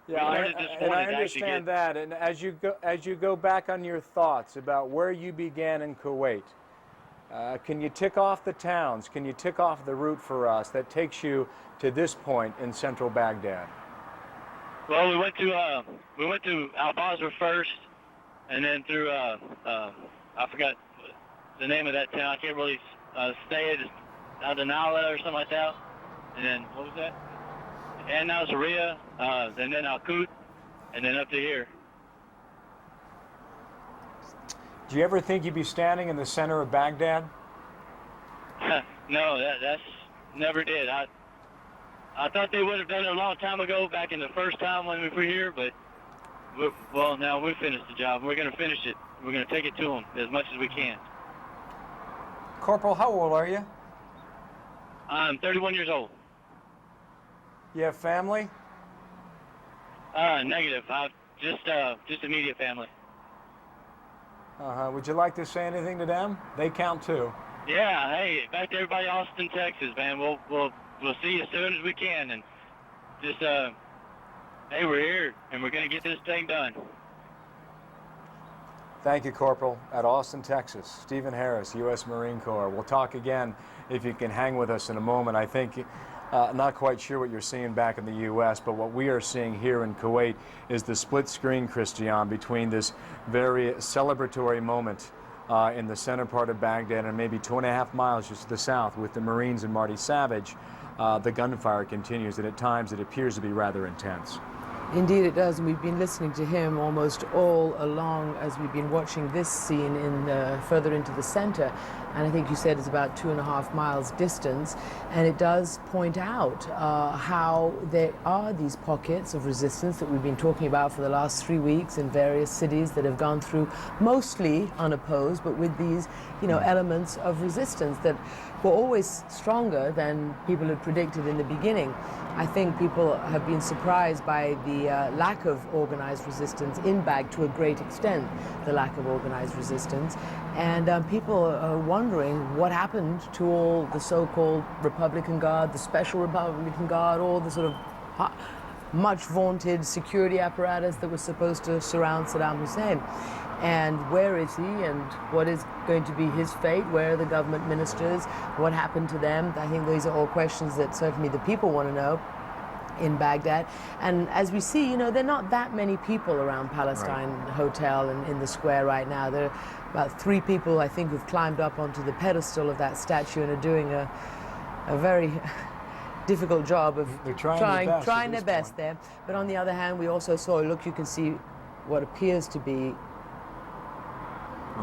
Yeah, started this and I morning to actually understand get. that. And as you go back on your thoughts about where you began in Kuwait, can you tick off the towns? Can you tick off the route for us that takes you to this point in central Baghdad? Well, we went to Al Basra first, and then through I forgot the name of that town. I can't really say it. It's Al-Danala or something like that. And then what was that? And now Zaria, and then Al-Qut, and then up to here. Do you ever think you'd be standing in the center of Baghdad? No, that's never did. I thought they would have done it a long time ago, back in the first time when we were here, but well, now we finished the job. We're going to finish it. We're going to take it to them as much as we can. Corporal, how old are you? I'm 31 years old. You have family? Negative. Just immediate family. Would you like to say anything to them? They count too. Yeah. Hey, back to everybody in Austin, Texas, man. We'll see you as soon as we can, and just hey, we're here, and we're gonna get this thing done. Thank you, Corporal. At Austin, Texas, Stephen Harris, U.S. Marine Corps. We'll talk again if you can hang with us in a moment. I think, not quite sure what you're seeing back in the U.S., but what we are seeing here in Kuwait is the split screen, Christian, between this very celebratory moment in the center part of Baghdad and maybe 2.5 miles just to the south with the Marines and Marty Savage. The gunfire continues, and at times it appears to be rather intense. Indeed it does, and we've been listening to him almost all along as we've been watching this scene further into the center. And I think you said it's about 2.5 miles distance, and it does point out how there are these pockets of resistance that we've been talking about for the last 3 weeks in various cities that have gone through, mostly unopposed, but with these, elements of resistance that were always stronger than people had predicted in the beginning. I think people have been surprised by the lack of organized resistance in Baghdad, to a great extent, the lack of organized resistance. And people are wondering what happened to all the so-called Republican Guard, the Special Republican Guard, all the sort of much vaunted security apparatus that was supposed to surround Saddam Hussein. And where is he, and what is going to be his fate? Where are the government ministers? What happened to them? I think these are all questions that certainly the people want to know in Baghdad. And as we see, there are not that many people around Palestine Hotel and in the square right now. There are about 3 people, I think, who've climbed up onto the pedestal of that statue and are doing a very difficult job of trying their best there. But on the other hand, we also saw, look, you can see what appears to be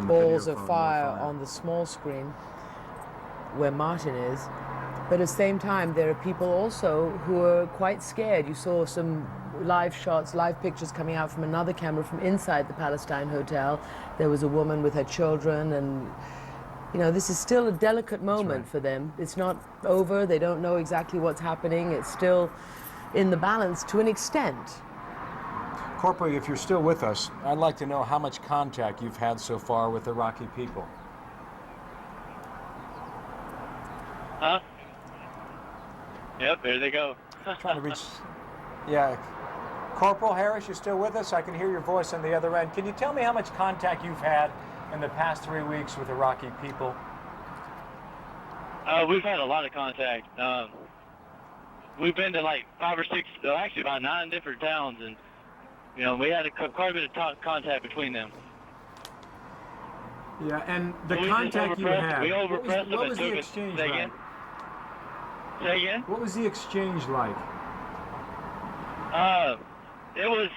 balls of fire on the small screen where Martin is. But at the same time, there are people also who are quite scared. You saw some live shots, live pictures coming out from another camera from inside the Palestine Hotel. There was a woman with her children, and this is still a delicate moment for them. It's not over. They don't know exactly what's happening. It's still in the balance to an extent. Corporal, if you're still with us, I'd like to know how much contact you've had so far with Iraqi people. Huh? Yep, there they go. Trying to reach. Yeah. Corporal Harris, you're still with us? I can hear your voice on the other end. Can you tell me how much contact you've had in the past 3 weeks with Iraqi people? We've had a lot of contact. We've been to like 5 or 6, actually about 9 different towns, and we had quite a bit of contact between them. Yeah, and the contact you had. We overpressed them. What was the exchange like? Say again? What was the exchange like? It was,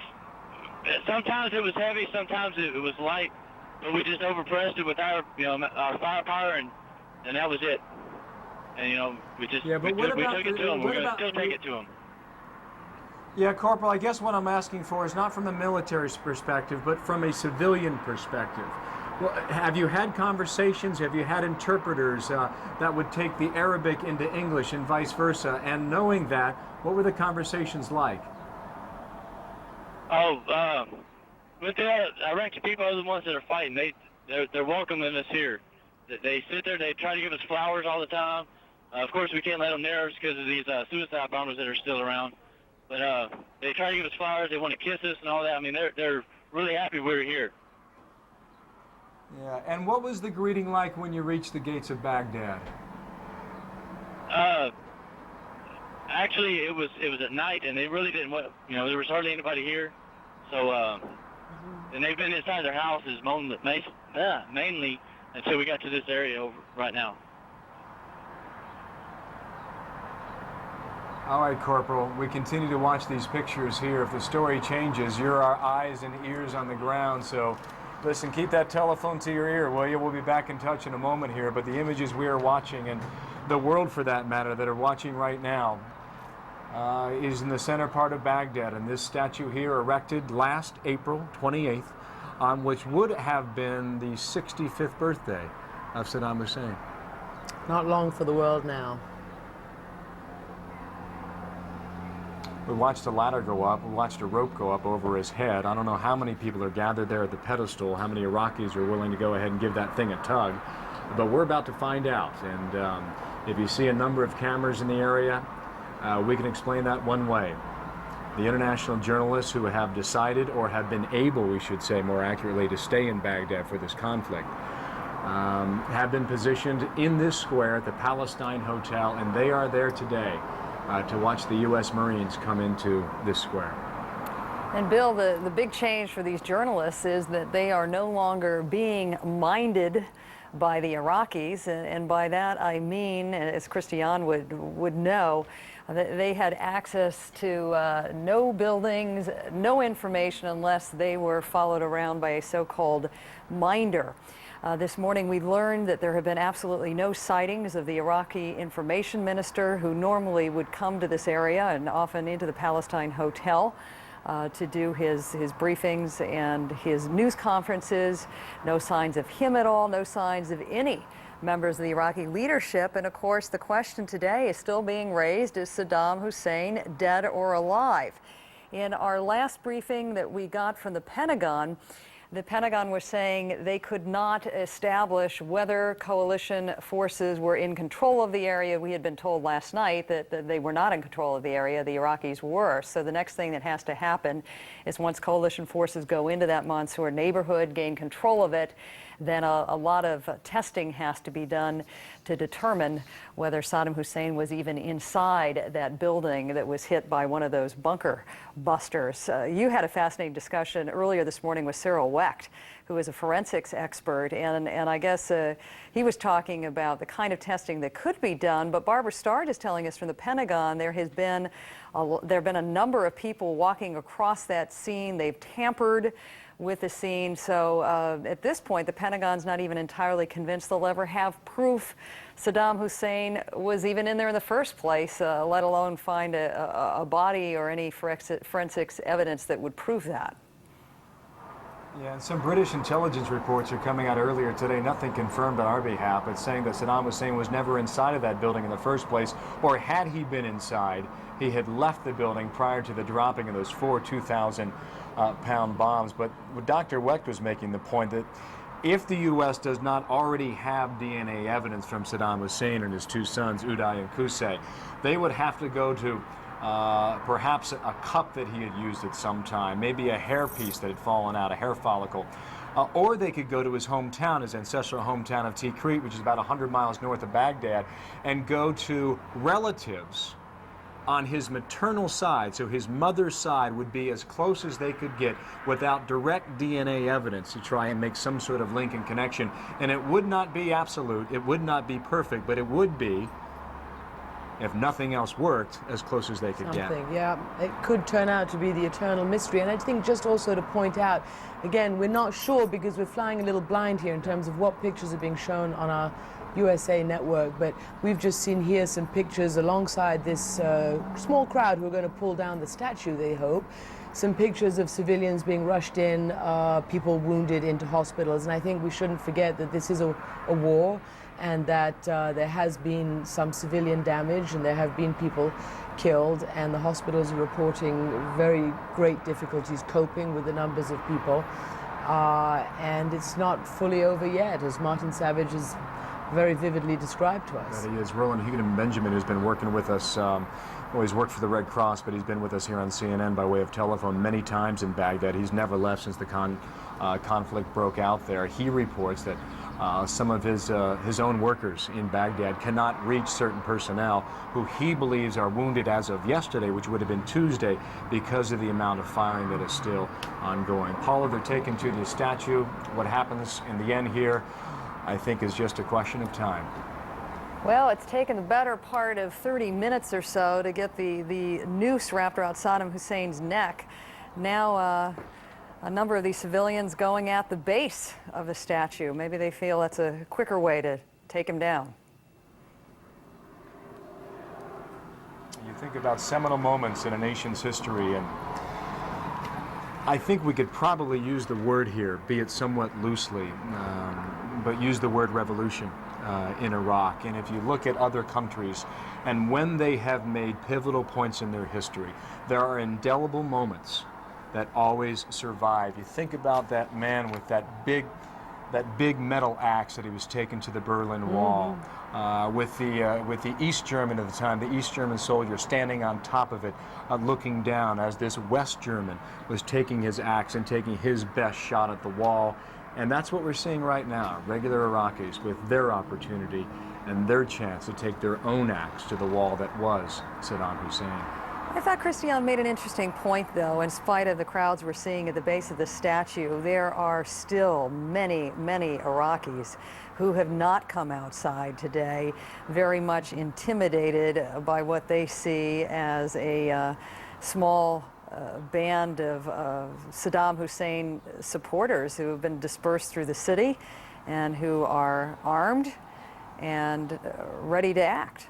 sometimes it was heavy, sometimes it was light, but we just overpressed it with our firepower, and that was it. And we just we took it to them. We're going to still take it to them. Yeah, Corporal, I guess what I'm asking for is not from a military perspective, but from a civilian perspective. Well, have you had conversations? Have you had interpreters that would take the Arabic into English and vice versa? And knowing that, what were the conversations like? With the Iraqi people are the ones that are fighting. They're welcoming us here. They sit there. They try to give us flowers all the time. Of course, we can't let them near us because of these suicide bombers that are still around. But They try to give us flowers. They want to kiss us and all that. I mean, they're really happy we're here. Yeah. And what was the greeting like when you reached the gates of Baghdad? Actually, it was at night, and they really didn't want. You know, there was hardly anybody here. So, and they've been inside their houses mainly until we got to this area over right now. All right, Corporal, we continue to watch these pictures here. If the story changes, you're our eyes and ears on the ground. So listen, keep that telephone to your ear, will you? We'll be back in touch in a moment here. But the images we are watching, and the world for that matter, that are watching right now, is in the center part of Baghdad. And this statue here, erected last April 28th, on which would have been the 65th birthday of Saddam Hussein. Not long for the world now. We watched a ladder go up, we watched a rope go up over his head. I don't know how many people are gathered there at the pedestal, how many Iraqis are willing to go ahead and give that thing a tug, but we're about to find out. And if you see a number of cameras in the area, we can explain that one way. The international journalists who have decided, or have been able, we should say more accurately, to stay in Baghdad for this conflict, have been positioned in this square at the Palestine Hotel, and they are there today to watch the U.S. Marines come into this square. And Bill, the big change for these journalists is that they are no longer being minded by the Iraqis, and by that I mean, as Christian would know, that they had access to no buildings, no information unless they were followed around by a so-called minder. This morning we learned that there have been absolutely no sightings of the Iraqi information minister, who normally would come to this area and often into the Palestine Hotel to do his briefings and his news conferences. No signs of him at all, no signs of any members of the Iraqi leadership. And of course the question today is still being raised: is Saddam Hussein dead or alive? In our last briefing that we got from the Pentagon was saying they could not establish whether coalition forces were in control of the area. We had been told last night that they were not in control of the area, the Iraqis were. So the next thing that has to happen is, once coalition forces go into that Mansour neighborhood, gain control of it, then a lot of testing has to be done to determine whether Saddam Hussein was even inside that building that was hit by one of those bunker busters. You had a fascinating discussion earlier this morning with Cyril Wecht, who is a forensics expert, and I guess he was talking about the kind of testing that could be done. But Barbara Starr is telling us from the Pentagon there have been a number of people walking across that scene. They've tampered with the scene. So at this point, the Pentagon's not even entirely convinced they'll ever have proof Saddam Hussein was even in there in the first place, let alone find a body or any forensics evidence that would prove that. Yeah, and some British intelligence reports are coming out earlier today, nothing confirmed on our behalf, but saying that Saddam Hussein was never inside of that building in the first place, or had he been inside, he had left the building prior to the dropping of those 4 2,000-pound bombs. But Dr. Wecht was making the point that if the U.S. does not already have DNA evidence from Saddam Hussein and his 2 sons, Uday and Qusay, they would have to go to perhaps a cup that he had used at some time, maybe a hairpiece that had fallen out, a hair follicle. Or they could go to his hometown, his ancestral hometown of Tikrit, which is about 100 miles north of Baghdad, and go to relatives on his maternal side. So his mother's side would be as close as they could get without direct DNA evidence to try and make some sort of link and connection. And it would not be absolute, it would not be perfect, but it would be, if nothing else worked, as close as they could get. Yeah, it could turn out to be the eternal mystery. And I think just also to point out, again, we're not sure because we're flying a little blind here in terms of what pictures are being shown on our USA network, but we've just seen here some pictures alongside this small crowd who are going to pull down the statue, they hope. Some pictures of civilians being rushed in, people wounded into hospitals. And I think we shouldn't forget that this is a war, and that there has been some civilian damage and there have been people killed, and the hospitals are reporting very great difficulties coping with the numbers of people. And it's not fully over yet, as Martin Savage has very vividly described to us. That he is. Roland Benjamin, who's been working with us, well, he's worked for the Red Cross, but he's been with us here on CNN by way of telephone many times in Baghdad. He's never left since the conflict broke out there. He reports that some of his own workers in Baghdad cannot reach certain personnel who he believes are wounded as of yesterday, which would have been Tuesday, because of the amount of firing that is still ongoing. Paula, they're taken to the statue. What happens in the end here, I think, is just a question of time. Well, it's taken the better part of 30 minutes or so to get the noose wrapped around Saddam Hussein's neck. Now, a number of these civilians going at the base of the statue. Maybe they feel that's a quicker way to take him down. You think about seminal moments in a nation's history, and I think we could probably use the word here, be it somewhat loosely, but use the word revolution in Iraq. And if you look at other countries, and when they have made pivotal points in their history, there are indelible moments that always survive. You think about that man with that big metal axe that he was taking to the Berlin Wall, with the East German at the time, the East German soldier standing on top of it, looking down as this West German was taking his axe and taking his best shot at the wall. And that's what we're seeing right now, regular Iraqis with their opportunity and their chance to take their own axe to the wall that was Saddam Hussein. I thought Christian made an interesting point, though. In spite of the crowds we're seeing at the base of the statue, there are still many, many Iraqis who have not come outside today, very much intimidated by what they see as a small band of Saddam Hussein supporters who have been dispersed through the city and who are armed and ready to act.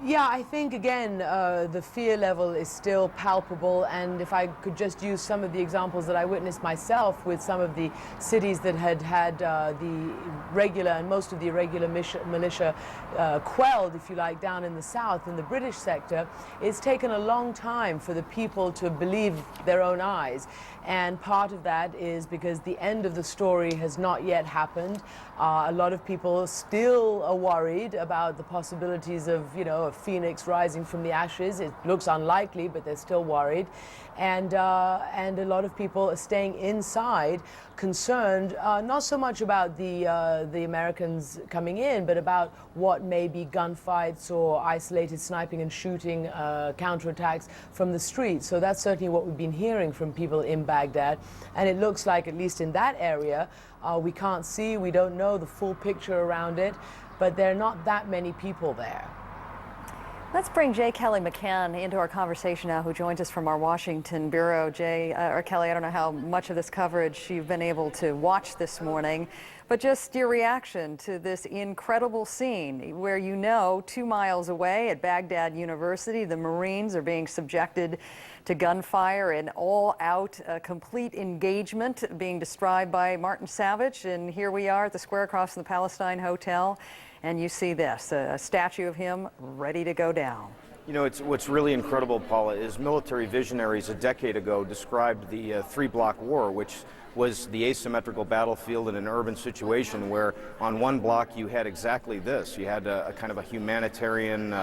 Yeah, I think, again, the fear level is still palpable, and if I could just use some of the examples that I witnessed myself with some of the cities that had the regular and most of the irregular militia quelled, if you like, down in the south, in the British sector, it's taken a long time for the people to believe their own eyes. And part of that is because the end of the story has not yet happened. A lot of people still are worried about the possibilities of, you know, a phoenix rising from the ashes. It looks unlikely, but they're still worried. And a lot of people are staying inside, concerned not so much about the Americans coming in, but about what may be gunfights or isolated sniping and shooting counterattacks from the streets. So that's certainly what we've been hearing from people in Baghdad. And it looks like, at least in that area, we can't see, we don't know the full picture around it, but there are not that many people there. Let's bring Jay Kelly McCann into our conversation now, who joins us from our Washington bureau. Jay, or Kelly, I don't know how much of this coverage you've been able to watch this morning, but just your reaction to this incredible scene where, you know, 2 miles away at Baghdad University, the Marines are being subjected to gunfire and all-out complete engagement being described by Martin Savage. And here we are at the square across from the Palestine Hotel. And you see this, a statue of him ready to go down. You know, what's really incredible, Paula, is military visionaries a decade ago described the three-block war, which was the asymmetrical battlefield in an urban situation where on one block you had exactly this. You had a kind of a humanitarian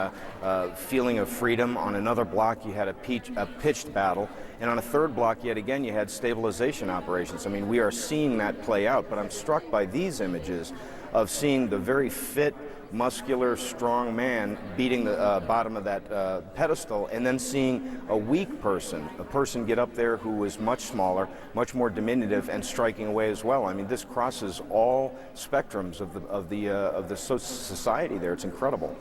feeling of freedom. On another block you had a pitched battle. And on a third block, yet again, you had stabilization operations. I mean, we are seeing that play out, but I'm struck by these images of seeing the very fit, muscular, strong man beating the bottom of that pedestal, and then seeing a weak person, a person get up there who was much smaller, much more diminutive, and striking away as well. I mean, this crosses all spectrums of the society there. It's incredible.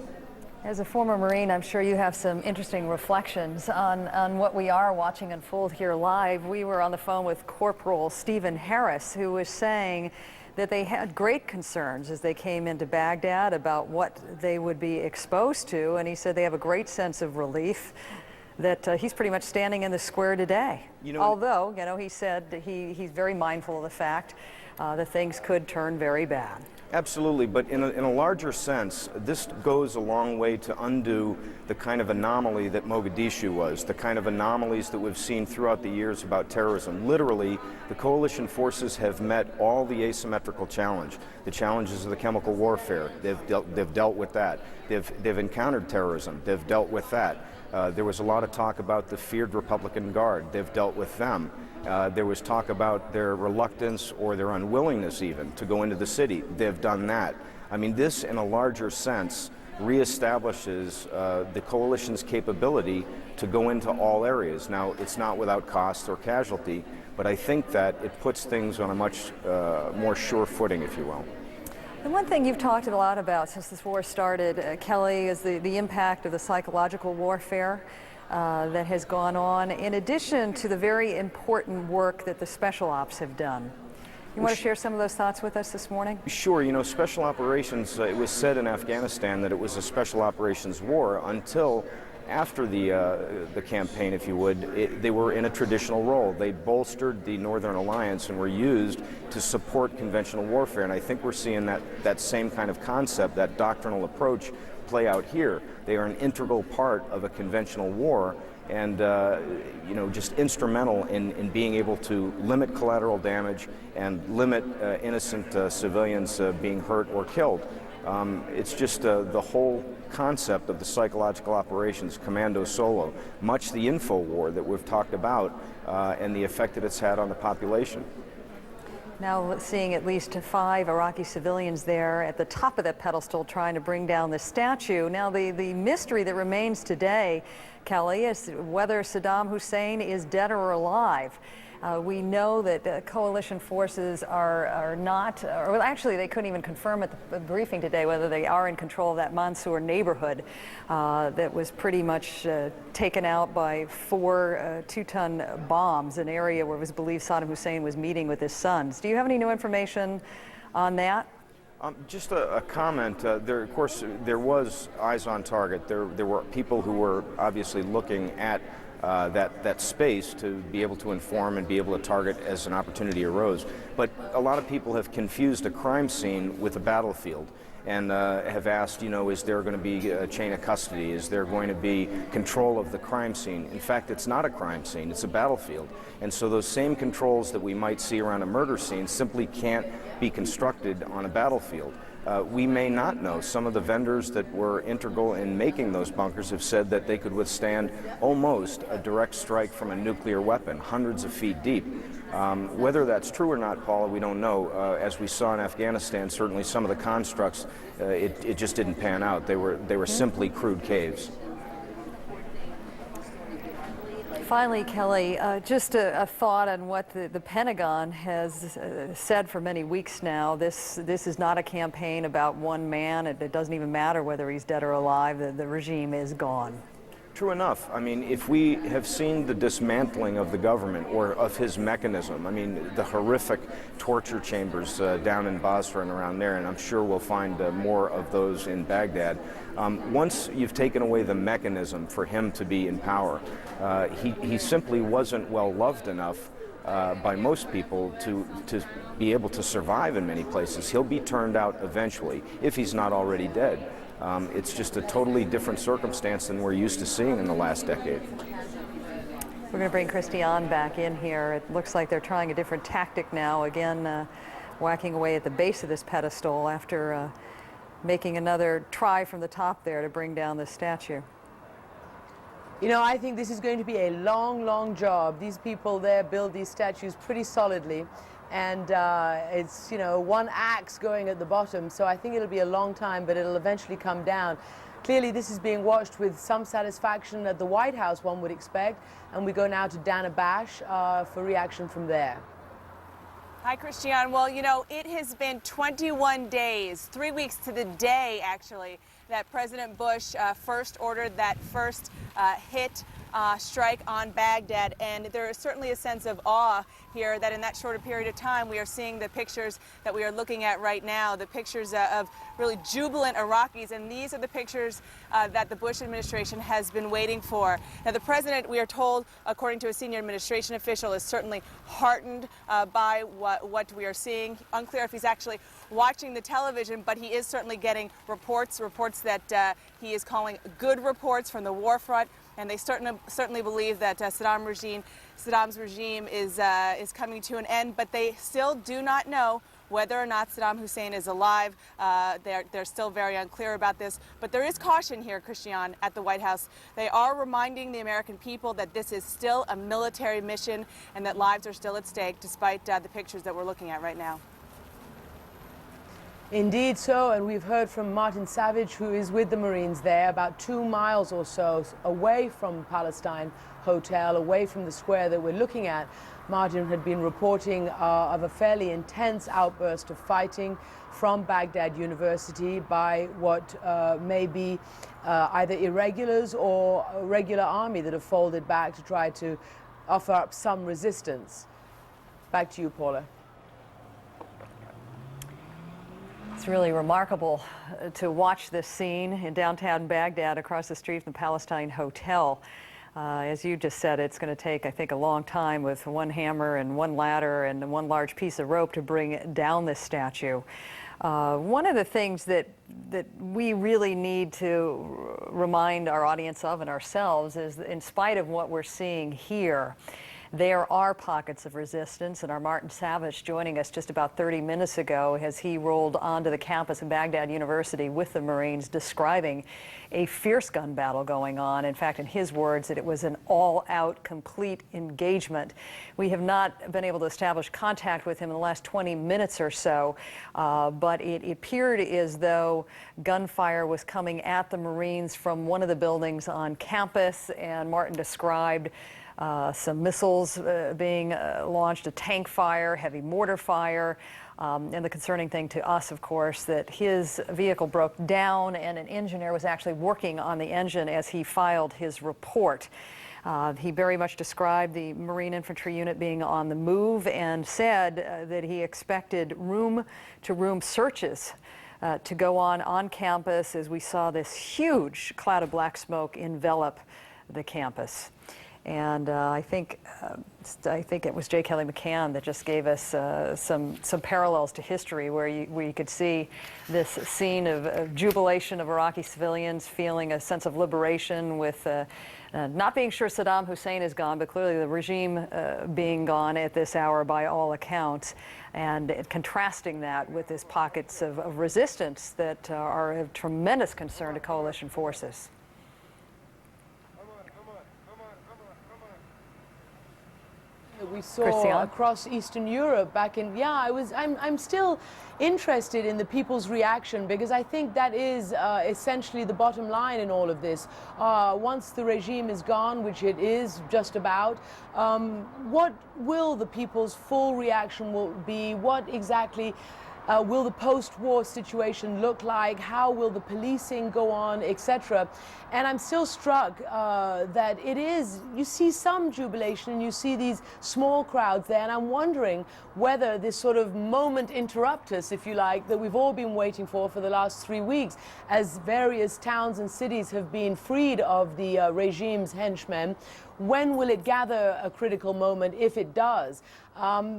As a former Marine, I'm sure you have some interesting reflections on what we are watching unfold here live. We were on the phone with Corporal Stephen Harris, who was saying that they had great concerns as they came into Baghdad about what they would be exposed to, and he said they have a great sense of relief that he's pretty much standing in the square today. Although, he said that he's very mindful of the fact that things could turn very bad. Absolutely, but in a larger sense, this goes a long way to undo the kind of anomaly that Mogadishu was, the kind of anomalies that we've seen throughout the years about terrorism. Literally, the coalition forces have met all the asymmetrical challenge, the challenges of the chemical warfare. They've dealt with that. They've encountered terrorism. They've dealt with that. There was a lot of talk about the feared Republican Guard. They've dealt with them. There was talk about their reluctance or their unwillingness even to go into the city. They've done that. I mean, this in a larger sense reestablishes the coalition's capability to go into all areas. Now, it's not without cost or casualty, but I think that it puts things on a much more sure footing, if you will. The one thing you've talked a lot about since this war started, Kelly, is the impact of the psychological warfare that has gone on, in addition to the very important work that the special ops have done. You want to share some of those thoughts with us this morning? Sure. Special operations, it was said in Afghanistan that it was a special operations war until after the campaign, if you would. They were in a traditional role. They bolstered the Northern Alliance and were used to support conventional warfare. And I think we're seeing that same kind of concept, that doctrinal approach, play out here. They are an integral part of a conventional war and just instrumental in being able to limit collateral damage and limit innocent civilians being hurt or killed. It's just the whole concept of the psychological operations, Commando Solo, much the info war that we've talked about and the effect that it's had on the population. Now seeing at least 5 Iraqi civilians there at the top of that pedestal trying to bring down the statue. Now the mystery that remains today, Kelly, is whether Saddam Hussein is dead or alive. We know that coalition forces are not, or actually they couldn't even confirm at the briefing today whether they are in control of that Mansour neighborhood that was pretty much taken out by 4 2-ton bombs, an area where it was believed Saddam Hussein was meeting with his sons. Do you have any new information on that? Just a comment. Of course, there was eyes on target. There were people who were obviously looking at that space to be able to inform and be able to target as an opportunity arose. But a lot of people have confused a crime scene with a battlefield and have asked, is there going to be a chain of custody? Is there going to be control of the crime scene? In fact, it's not a crime scene, it's a battlefield. And so those same controls that we might see around a murder scene simply can't be constructed on a battlefield. We may not know. Some of the vendors that were integral in making those bunkers have said that they could withstand almost a direct strike from a nuclear weapon, hundreds of feet deep. Whether that's true or not, Paula, we don't know. As we saw in Afghanistan, certainly some of the constructs, it just didn't pan out. They were simply crude caves. Finally, Kelly, just a thought on what the Pentagon has said for many weeks now. This is not a campaign about one man. It doesn't even matter whether he's dead or alive. The regime is gone. True enough. I mean, if we have seen the dismantling of the government or of his mechanism, I mean, the horrific torture chambers down in Basra and around there, and I'm sure we'll find more of those in Baghdad. Once you've taken away the mechanism for him to be in power, he simply wasn't well loved enough by most people to be able to survive in many places. He'll be turned out eventually, if he's not already dead. It's just a totally different circumstance than we're used to seeing in the last decade. We're going to bring Christiane back in here. It looks like they're trying a different tactic now, again whacking away at the base of this pedestal after making another try from the top there to bring down the statue. I think this is going to be a long, long job. These people there build these statues pretty solidly. And it's, one axe going at the bottom, so I think it'll be a long time, but it'll eventually come down. Clearly, this is being watched with some satisfaction at the White House, one would expect, and we go now to Dana Bash for reaction from there. Hi, Christiane. Well, it has been 21 days, 3 weeks to the day, actually, that President Bush first ordered that first hit strike on Baghdad. And there is certainly a sense of awe here that in that shorter period of time we are seeing the pictures that we are looking at right now, the pictures of really jubilant Iraqis. And these are the pictures that the Bush administration has been waiting for. Now, the president, we are told, according to a senior administration official, is certainly heartened by what we are seeing. Unclear if he's actually watching the television, but he is certainly getting reports that he is calling good reports from the war front, and they certainly believe that Saddam's regime is coming to an end, but they still do not know whether or not Saddam Hussein is alive. They're still very unclear about this, but there is caution here, Christian, at the White House. They are reminding the American people that this is still a military mission and that lives are still at stake, despite the pictures that we're looking at right now. Indeed so, and we've heard from Martin Savage, who is with the Marines there, about 2 miles or so away from Palestine Hotel, away from the square that we're looking at. Martin had been reporting of a fairly intense outburst of fighting from Baghdad University by what may be either irregulars or a regular army that have folded back to try to offer up some resistance. Back to you, Paula. It's really remarkable to watch this scene in downtown Baghdad across the street from the Palestine Hotel. As you just said, it's going to take, I think, a long time with one hammer and one ladder and one large piece of rope to bring down this statue. One of the things that we really need to remind our audience of and ourselves is that in spite of what we're seeing here, there are pockets of resistance, and our Martin Savage joining us just about 30 minutes ago as he rolled onto the campus of Baghdad University with the Marines, describing a fierce gun battle going on. In fact, in his words, that it was an all-out, complete engagement. We have not been able to establish contact with him in the last 20 minutes or so, but it appeared as though gunfire was coming at the Marines from one of the buildings on campus, and Martin described some missiles being launched, a tank fire, heavy mortar fire, and the concerning thing to us, of course, that his vehicle broke down and an engineer was actually working on the engine as he filed his report. He very much described the Marine Infantry unit being on the move and said that he expected room-to-room searches to go on campus as we saw this huge cloud of black smoke envelop the campus. And I think it was J. Kelly McCann that just gave us some parallels to history where you could see this scene of jubilation of Iraqi civilians feeling a sense of liberation with not being sure Saddam Hussein is gone, but clearly the regime being gone at this hour by all accounts, and contrasting that with these pockets of resistance that are of tremendous concern to coalition forces. We saw across Eastern Europe back in, I'm still interested in the people's reaction, because I think that is essentially the bottom line in all of this. Once the regime is gone, which it is just about, what will the people's full reaction will be? What exactly will the post-war situation look like? How will the policing go on, etc.? And I'm still struck that it is, you see some jubilation and you see these small crowds there, and I'm wondering whether this sort of moment interruptus, if you like, that we've all been waiting for the last 3 weeks, as various towns and cities have been freed of the regime's henchmen, when will it gather a critical moment, if it does?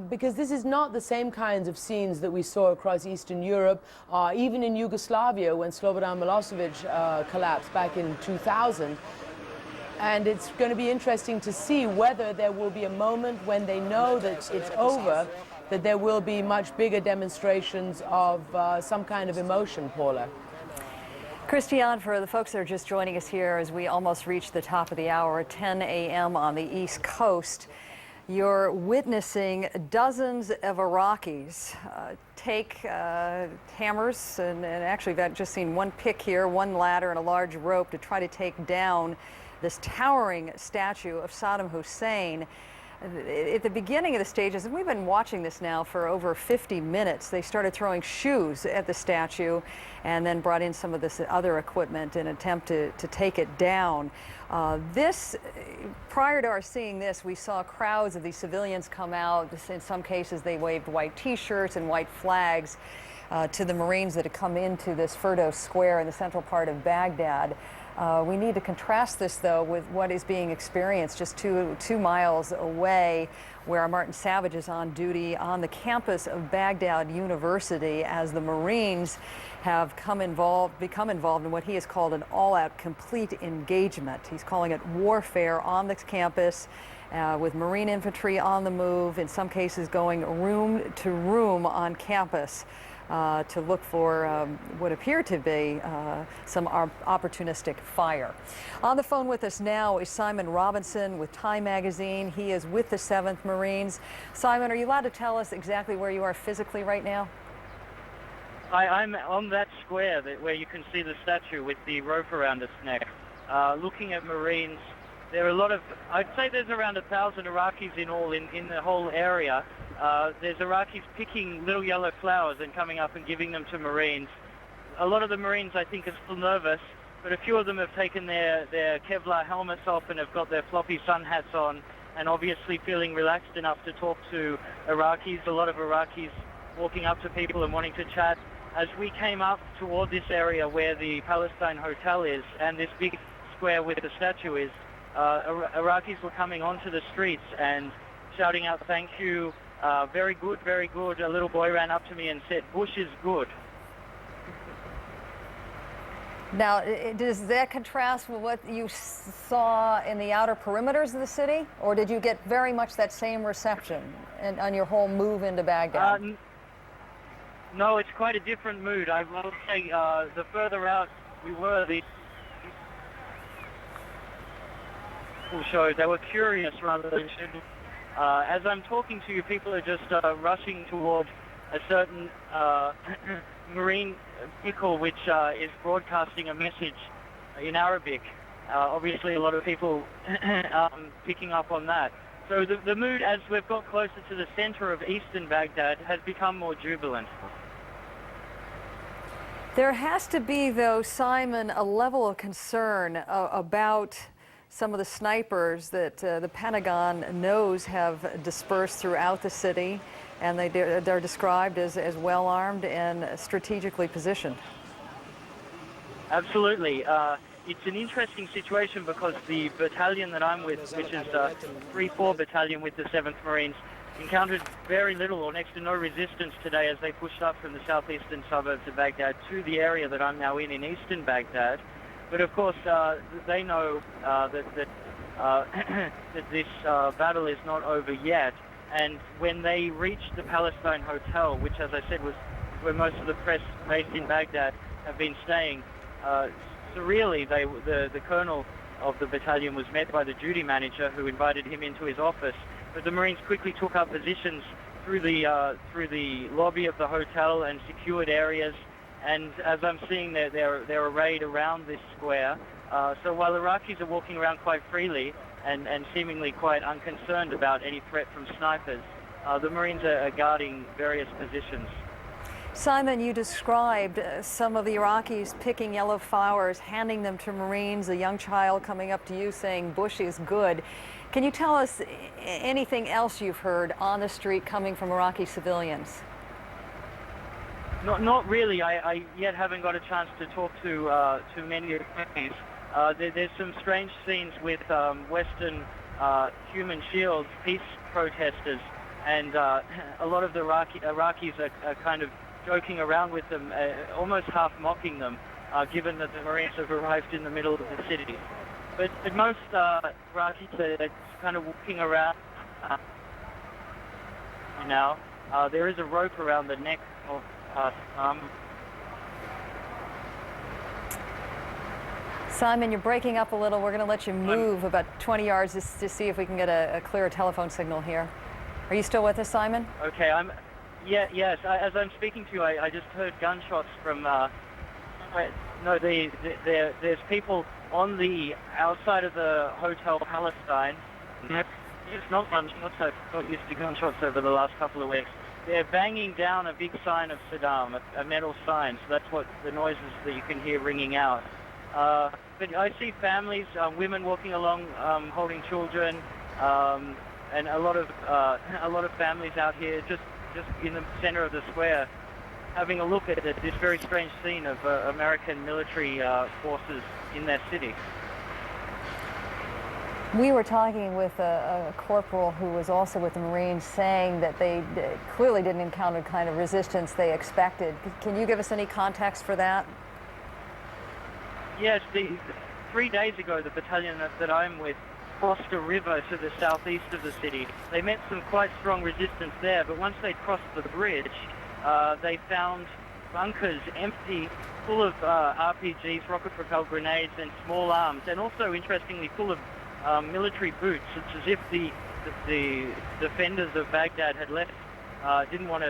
Because this is not the same kinds of scenes that we saw across Eastern Europe, even in Yugoslavia when Slobodan Milosevic collapsed back in 2000. And it's going to be interesting to see whether there will be a moment when they know that it's over, that there will be much bigger demonstrations of some kind of emotion, Paula. Christian, for the folks that are just joining us here as we almost reach the top of the hour, 10 a.m. on the East Coast, you're witnessing dozens of Iraqis take hammers, and actually I've just seen one pick here, one ladder and a large rope to try to take down this towering statue of Saddam Hussein. at the beginning of the stages, and we've been watching this now for over 50 minutes, they started throwing shoes at the statue and then brought in some of this other equipment in an attempt to take it down. Prior to our seeing this, we saw crowds of these civilians come out. In some cases, they waved white T-shirts and white flags to the Marines that had come into this Firdos Square in the central part of Baghdad. We need to contrast this, though, with what is being experienced just two miles away, where Martin Savage is on duty on the campus of Baghdad University, as the Marines have become involved in what he has called an all-out complete engagement. He's calling it warfare on this campus, with Marine infantry on the move, in some cases going room to room on campus. To look for what appear to be some opportunistic fire. On the phone with us now is Simon Robinson with Time Magazine. He is with the 7th Marines. Simon, are you allowed to tell us exactly where you are physically right now? I'm on that square where you can see the statue with the rope around its neck, looking at Marines. There are a lot of, I'd say there's around 1,000 Iraqis in all in the whole area. There's Iraqis picking little yellow flowers and coming up and giving them to Marines. A lot of the Marines, I think, are still nervous, but a few of them have taken their Kevlar helmets off and have got their floppy sun hats on, and obviously feeling relaxed enough to talk to Iraqis. A lot of Iraqis walking up to people and wanting to chat. As we came up toward this area where the Palestine Hotel is and this big square where the statue is, Iraqis were coming onto the streets and shouting out, "Thank you, very good, very good." A little boy ran up to me and said, "Bush is good." Now, does that contrast with what you saw in the outer perimeters of the city, or did you get very much that same reception on your whole move into Baghdad? No, it's quite a different mood. I will say the further out we were, the people showed they were curious rather than shooting. As I'm talking to you, people are just rushing toward a certain marine vehicle which is broadcasting a message in Arabic. Obviously, a lot of people picking up on that. So the mood, as we've got closer to the center of eastern Baghdad, has become more jubilant. There has to be, though, Simon, a level of concern about some of the snipers that the Pentagon knows have dispersed throughout the city, and they're described as well-armed and strategically positioned. Absolutely. It's an interesting situation because the battalion that I'm with, which is 3-4 Battalion with the 7th Marines, encountered very little or next to no resistance today as they pushed up from the southeastern suburbs of Baghdad to the area that I'm now in eastern Baghdad. But of course, they know that this battle is not over yet. And when they reached the Palestine Hotel, which, as I said, was where most of the press based in Baghdad have been staying, surreally, the colonel of the battalion was met by the duty manager, who invited him into his office. But the Marines quickly took up positions through the lobby of the hotel and secured areas. And as I'm seeing, they're arrayed around this square. So while Iraqis are walking around quite freely and seemingly quite unconcerned about any threat from snipers, the Marines are guarding various positions. Simon, you described some of the Iraqis picking yellow flowers, handing them to Marines, a young child coming up to you saying, "Bush is good." Can you tell us anything else you've heard on the street coming from Iraqi civilians? Not really. I yet haven't got a chance to talk to many Iraqis. There's some strange scenes with Western human shields, peace protesters, and a lot of the Iraqis are kind of joking around with them, almost half mocking them, given that the Marines have arrived in the middle of the city. But most Iraqis are kind of walking around now. There is a rope around the neck of Simon, you're breaking up a little. We're going to let you move about 20 yards just to see if we can get a clear telephone signal here. Are you still with us, Simon? Okay, yes. As I'm speaking to you, I just heard gunshots from. No, there's people on the outside of the Hotel Palestine, It's not used to gunshots over the last couple of weeks. They're banging down a big sign of Saddam, a metal sign, so that's what the noises that you can hear ringing out. But I see families, women walking along, holding children, and a lot of families out here just in the center of the square, having a look at this very strange scene of American military forces in their city. We were talking with a corporal who was also with the Marines, saying that they clearly didn't encounter the kind of resistance they expected. Can you give us any context for that? Yes, 3 days ago, the battalion that I'm with crossed a river to the southeast of the city. They met some quite strong resistance there, but once they crossed the bridge, they found bunkers empty, full of RPGs, rocket-propelled grenades, and small arms, and also, interestingly, full of military boots. It's as if the defenders of Baghdad had left, didn't want to